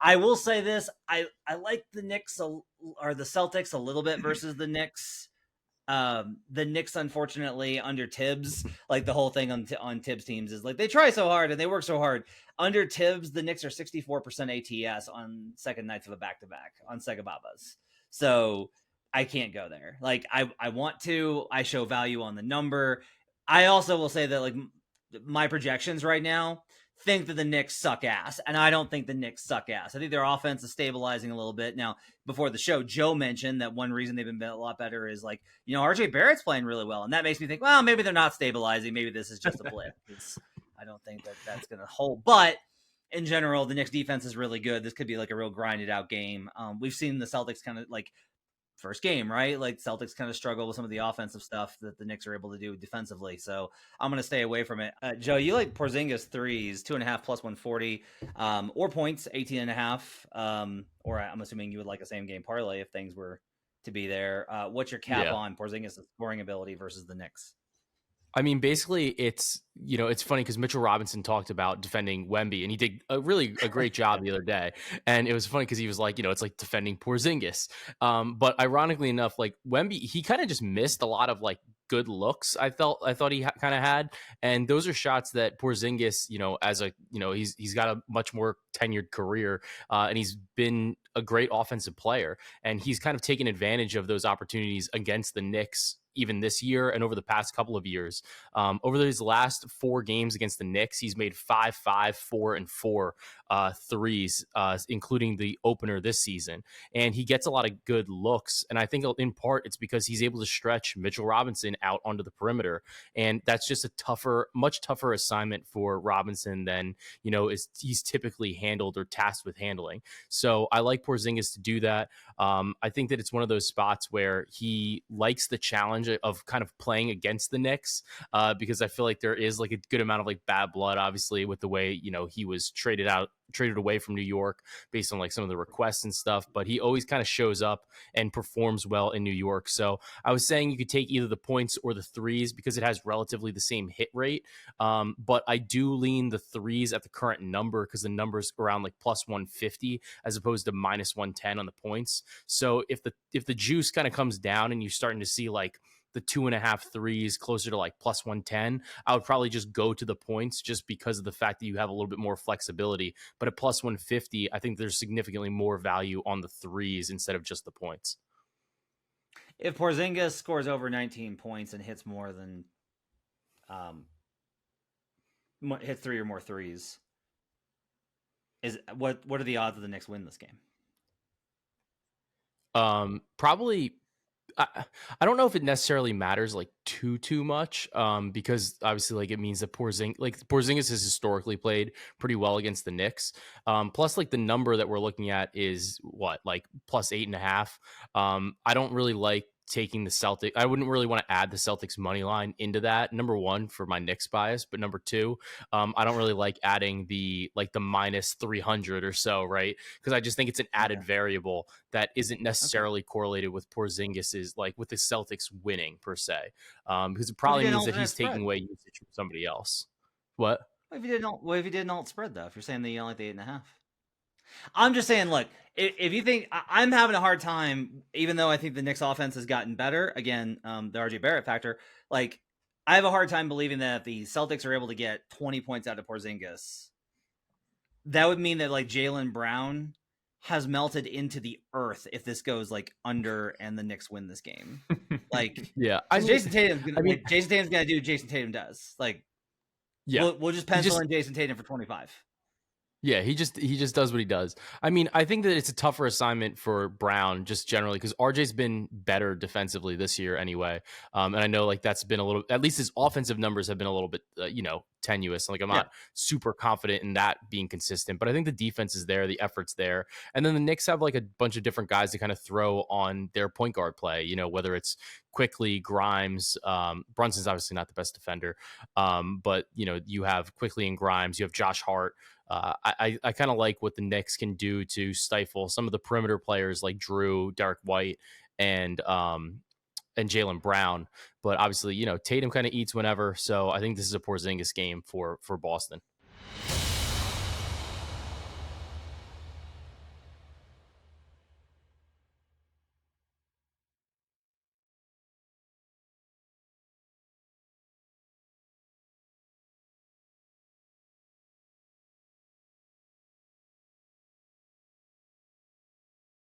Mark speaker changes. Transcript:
Speaker 1: I will say this: I like the Knicks or the Celtics a little bit versus the Knicks. The Knicks, unfortunately, under Tibbs, like the whole thing on Tibbs teams is like they try so hard and they work so hard. Under Tibbs, the Knicks are 64% ATS on second nights of a back-to-back on Sega Babas. So I can't go there. Like I want to. I show value on the number. I also will say that like my projections right now think that the Knicks suck ass, and I don't think the Knicks suck ass. I think their offense is stabilizing a little bit now. Before the show, Joe mentioned that one reason they've been a lot better is like, RJ Barrett's playing really well, and that makes me think, well, maybe they're not stabilizing. Maybe this is just a blip. I don't think that that's going to hold, but in general, the Knicks defense is really good. This could be like a real grinded out game. We've seen the Celtics kind of like first game, right? Like Celtics kind of struggle with some of the offensive stuff that the Knicks are able to do defensively. So I'm going to stay away from it. Joe, you like Porzingis threes, 2.5 plus 140, or points, 18.5. Or I'm assuming you would like a same game parlay if things were to be there. What's your cap on Porzingis' scoring ability versus the Knicks?
Speaker 2: I mean, basically, it's funny because Mitchell Robinson talked about defending Wemby, and he did a great job the other day. And it was funny because he was like, it's like defending Porzingis. But ironically enough, like Wemby, he kind of just missed a lot of like good looks. I thought he kind of had, and those are shots that Porzingis, as a he's got a much more tenured career, and he's been a great offensive player, and he's kind of taken advantage of those opportunities against the Knicks even this year and over the past couple of years. Over these last 4 games against the Knicks, he's made 5, 4, and 4 threes, including the opener this season. And he gets a lot of good looks. And I think in part it's because he's able to stretch Mitchell Robinson out onto the perimeter. And that's just a much tougher assignment for Robinson than, he's typically handled or tasked with handling. So I like Porzingis to do that. I think that it's one of those spots where he likes the challenge of kind of playing against the Knicks, because I feel like there is like a good amount of like bad blood, obviously, with the way, he was traded away from New York based on like some of the requests and stuff, but he always kind of shows up and performs well in New York. So I was saying you could take either the points or the threes because it has relatively the same hit rate. But I do lean the threes at the current number because the number's around like plus 150 as opposed to minus 110 on the points. So if the juice kind of comes down and you're starting to see like the 2.5 threes closer to like plus 110, I would probably just go to the points just because of the fact that you have a little bit more flexibility. But at plus 150, I think there's significantly more value on the threes instead of just the points.
Speaker 1: If Porzingis scores over 19 points and hits more than hits 3 or more threes, what are the odds of the Knicks win this game?
Speaker 2: Probably. I don't know if it necessarily matters like too much, because obviously like it means that Porzingis has historically played pretty well against the Knicks. Plus like the number that we're looking at is what, like plus 8.5. I don't really like taking the Celtics. I wouldn't really want to add the Celtics money line into that. Number one, for my Knicks bias, but number two, I don't really like adding the minus 300 or so, right? Because I just think it's an added variable that isn't necessarily correlated with Porzingis's, like with the Celtics winning per se, because it probably means that he's taking away usage from somebody else. What?
Speaker 1: What if you did an alt spread though? If you're saying that you don't like the 8.5. I'm just saying, look, if you think I'm having a hard time, even though I think the Knicks offense has gotten better, again, the RJ Barrett factor, like I have a hard time believing that if the Celtics are able to get 20 points out of Porzingis, that would mean that like Jaylen Brown has melted into the earth if this goes like under and the Knicks win this game. Like,
Speaker 2: yeah,
Speaker 1: Jason Tatum's gonna do what Jason Tatum does. Like,
Speaker 2: yeah,
Speaker 1: we'll just pencil in Jason Tatum for 25.
Speaker 2: Yeah, he just does what he does. I mean, I think that it's a tougher assignment for Brown just generally because RJ's been better defensively this year anyway. And I know like that's been a little, at least his offensive numbers have been a little bit, tenuous. Like I'm not super confident in that being consistent, but I think the defense is there, the effort's there. And then the Knicks have like a bunch of different guys to kind of throw on their point guard play, whether it's Quickly, Grimes, Brunson's obviously not the best defender. But you have Quickly and Grimes, you have Josh Hart. I kind of like what the Knicks can do to stifle some of the perimeter players like Drew, Derek White, and Jaylen Brown. But obviously, Tatum kind of eats whenever. So I think this is a Porzingis game for Boston.